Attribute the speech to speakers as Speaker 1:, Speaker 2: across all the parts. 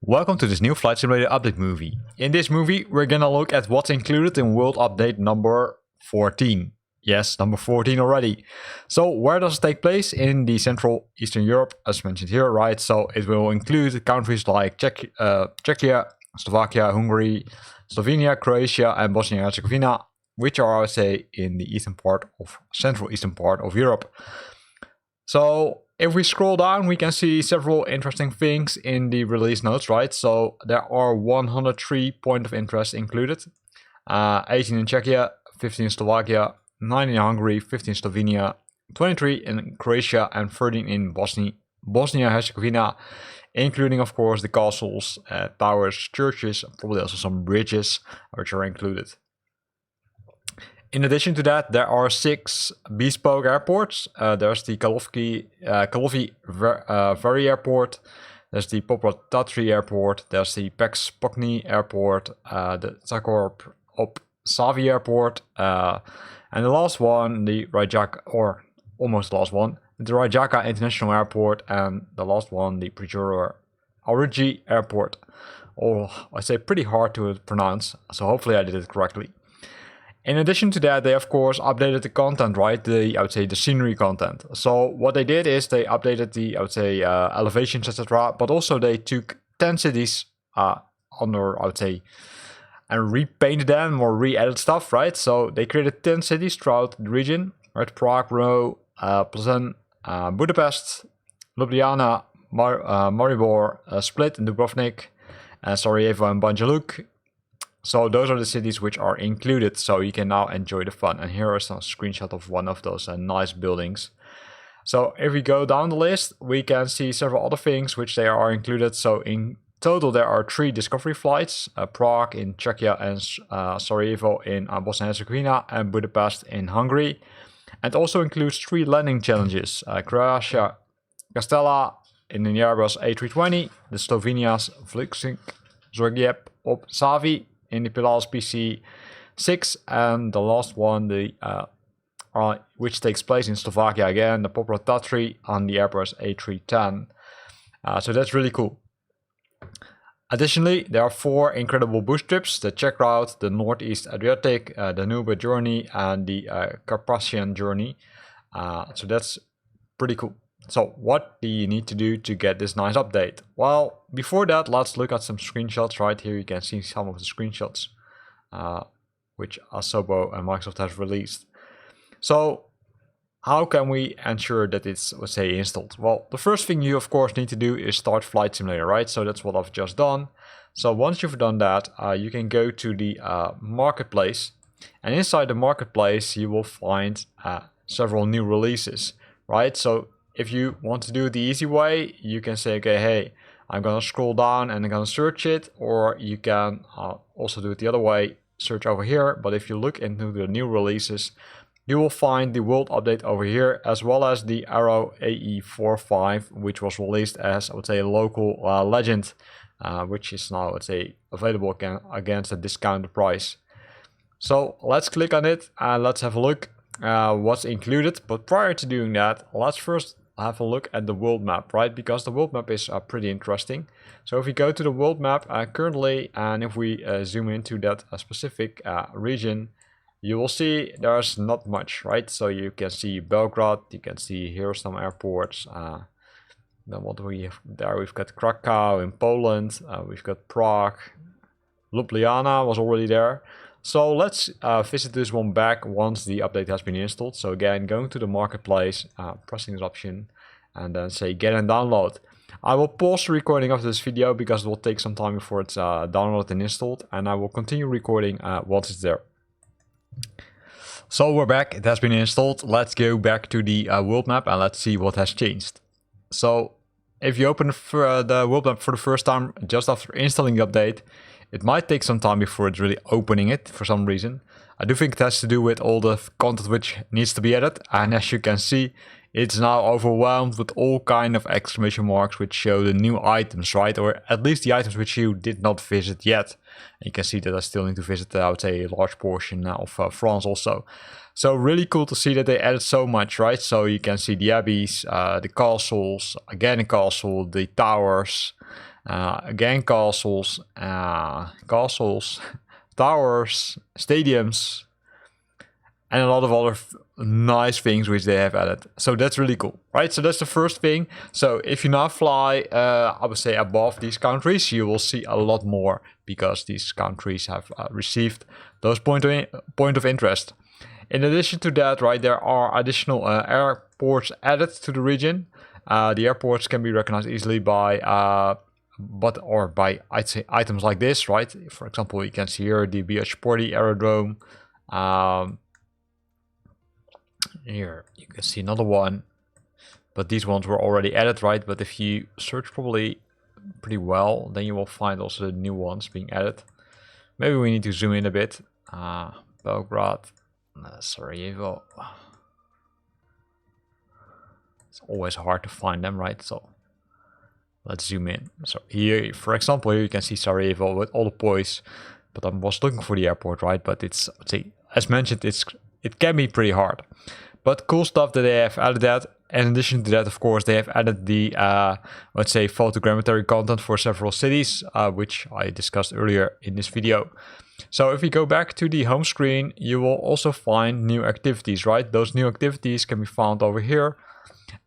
Speaker 1: Welcome to this new Flight Simulator update movie. In this movie, we're gonna look at what's included in World Update number 14. Yes, number 14 already. So where does it take place? In the Central Eastern Europe, as mentioned here, right? So it will include countries like Czechia, Slovakia, Hungary, Slovenia, Croatia, and Bosnia and Herzegovina, which are, I would say, in the Central Eastern part of Europe. So if we scroll down, we can see several interesting things in the release notes, right? So there are 103 points of interest included. 18 in Czechia, 15 in Slovakia, 9 in Hungary, 15 in Slovenia, 23 in Croatia, and 13 in Bosnia and Herzegovina, including, of course, the castles, towers, churches, probably also some bridges, which are included. In addition to that, there are 6 bespoke airports. There's the Karlovy Vary Airport, there's the Poprad-Tatry Airport, there's the Peks-Pokny Airport, the Zakop-Opavy Airport, and the last one, the Rijeka, or almost last one, the Rijeka International Airport, and the last one, the Prigora-Origi Airport. Oh, I say pretty hard to pronounce, so hopefully I did it correctly. In addition to that, they of course updated the content, right? I would say the scenery content. So what they did is they updated the, I would say, elevations, etc. But also they took 10 cities under, I would say, and repainted them or re-added stuff, right? So they created 10 cities throughout the region, right? Prague, Rome, Plzeň, Budapest, Ljubljana, Maribor, Split, and Dubrovnik, Sarajevo, and Banja Luka. So those are the cities which are included, so you can now enjoy the fun. And here is a screenshot of one of those nice buildings. So if we go down the list, we can see several other things which they are included. So in total, there are 3 discovery flights, Prague in Czechia and Sarajevo in Bosnia and Herzegovina, and Budapest in Hungary. And also includes 3 landing challenges, Croatia Castella in the Airbus A320, the Slovenia's Vlčnik Zrjeb Opavy in the Pilatus PC-6, and the last one, which takes place in Slovakia again, the Poprad-Tatry on the Airbus A310. So that's really cool. Additionally, there are 4 incredible boost trips: the Czech route, the Northeast Adriatic, the Nube journey, and the Carpathian journey. So that's pretty cool. So what do you need to do to get this nice update? Well, before that, let's look at some screenshots. Right here you can see some of the screenshots which Asobo and Microsoft has released. So how can we ensure that it's, let's say, installed? Well, the first thing you of course need to do is start Flight Simulator, right? So that's what I've just done. So once you've done that, you can go to the marketplace, and inside the marketplace you will find several new releases, right? So if you want to do it the easy way, you can say, okay, hey, I'm gonna scroll down and I'm gonna search it, or you can also do it the other way, search over here. But if you look into the new releases, you will find the world update over here, as well as the Arrow AE45, which was released as, I would say, a local legend, which is now, let's say, available against a discounted price. So let's click on it and let's have a look what's included. But prior to doing that, let's first have a look at the world map, right? Because the world map is pretty interesting. So if we go to the world map currently, and if we zoom into that specific region, you will see there's not much, right? So you can see Belgrade, you can see here some airports. Then what do we have there? We've got Krakow in Poland, we've got Prague, Ljubljana was already there. So let's visit this one back once the update has been installed. So again, going to the marketplace, pressing this option, and then say get and download. I will pause the recording of this video because it will take some time before it's downloaded and installed, and I will continue recording once it's there. So we're back, it has been installed. Let's go back to the world map and let's see what has changed. So if you open the world map for the first time just after installing the update, it might take some time before it's really opening it for some reason. I do think it has to do with all the content which needs to be added, and as you can see, it's now overwhelmed with all kind of exclamation marks which show the new items, right? Or at least the items which you did not visit yet. And you can see that I still need to visit, I would say, a large portion of France also. So really cool to see that they added so much, right? So you can see the abbeys, the castles, again a castle, the towers, again castles, castles, towers, stadiums, and a lot of other nice things which they have added. So that's really cool, right? So that's the first thing. So if you now fly, I would say above these countries, you will see a lot more because these countries have received those point of interest. In addition to that, right, there are additional airports added to the region. The airports can be recognized easily by I'd say items like this, right? For example, you can see here the Biasporti aerodrome. Here you can see another one, but these ones were already added, right? But if you search probably pretty well, then you will find also the new ones being added. Maybe we need to zoom in a bit. Belgrade, Sarajevo. It's always hard to find them, right? So let's zoom in. So here, for example, here you can see Sarajevo with all the points, but I was looking for the airport, right? But it's, as mentioned, it can be pretty hard. But cool stuff that they have added that. In addition to that, of course, they have added the, let's say, photogrammetry content for several cities, which I discussed earlier in this video. So if we go back to the home screen, you will also find new activities, right? Those new activities can be found over here.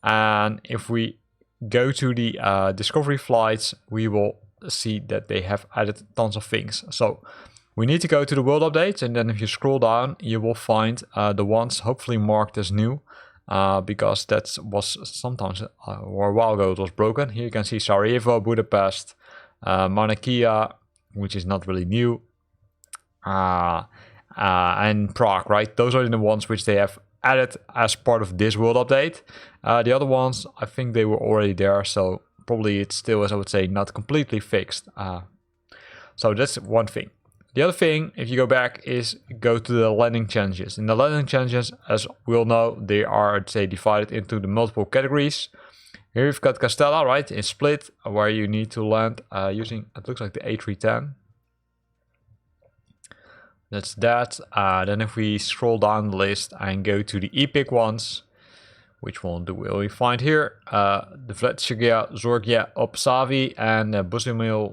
Speaker 1: And if we go to the discovery flights, we will see that they have added tons of things. So we need to go to the world updates, and then if you scroll down, you will find the ones hopefully marked as new, because that was sometimes, or a while ago, it was broken. Here you can see Sarajevo, Budapest, Mauna Kea, which is not really new, and Prague, right? Those are the ones which they have added as part of this world update. The other ones, I think they were already there, so probably it still is, I would say, not completely fixed. So that's one thing. The other thing, if you go back, is go to the landing challenges. In the landing challenges, as we all know, they are, I'd say, divided into the multiple categories. Here you've got Castella, right, in Split, where you need to land using, it looks like the A310. That's that. Then if we scroll down the list and go to the epic ones, which one will we find here? The Vletsjega, Zorgia, Opsavi, and Buzimilmin.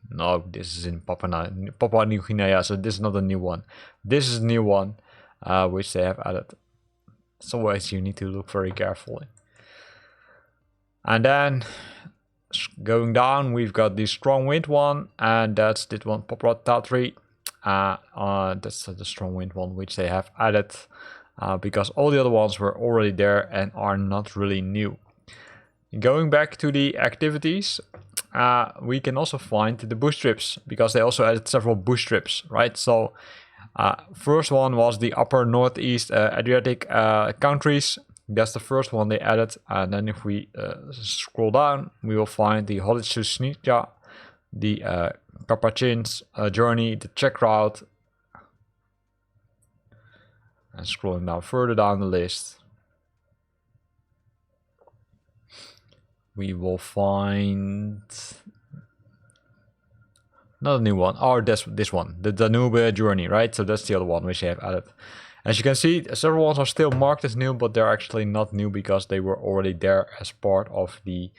Speaker 1: No, this is in Papua New Guinea, so this is not a new one. This is a new one, which they have added. Some ways you need to look very carefully. And then going down, we've got the strong wind one, and that's this one, Papua Tatri. That's the strong wind one, which they have added, because all the other ones were already there and are not really new. Going back to the activities, we can also find the bush trips, because they also added several bush trips, right? So first one was the upper northeast Adriatic countries. That's the first one they added. And then if we scroll down, we will find the Holic-Susnica, the Carpathin's journey, the Czech route. And scrolling down further down the list, we will find another new one, or this one, the Danube journey, right? So that's the other one which they have added. As you can see, several ones are still marked as new, but they're actually not new because they were already there as part of the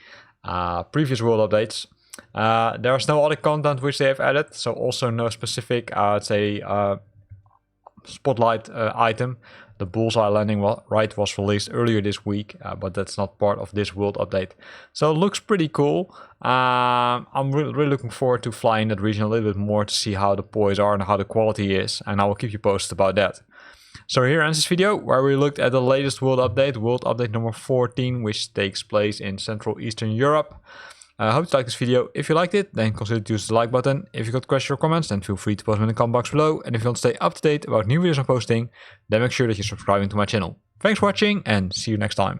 Speaker 1: previous world updates. There's no other content which they have added, so also no specific, I'd say, spotlight item. The bullseye landing right was released earlier this week, but that's not part of this world update. So it looks pretty cool. I'm really looking forward to flying that region a little bit more to see how the poise are and how the quality is, and I will keep you posted about that. So here ends this video where we looked at the latest world update number 14, which takes place in Central Eastern Europe. I hope you liked this video. If you liked it, then consider to use the like button. If you got questions or comments, then feel free to post them in the comment box below. And if you want to stay up to date about new videos I'm posting, then make sure that you're subscribing to my channel. Thanks for watching and see you next time.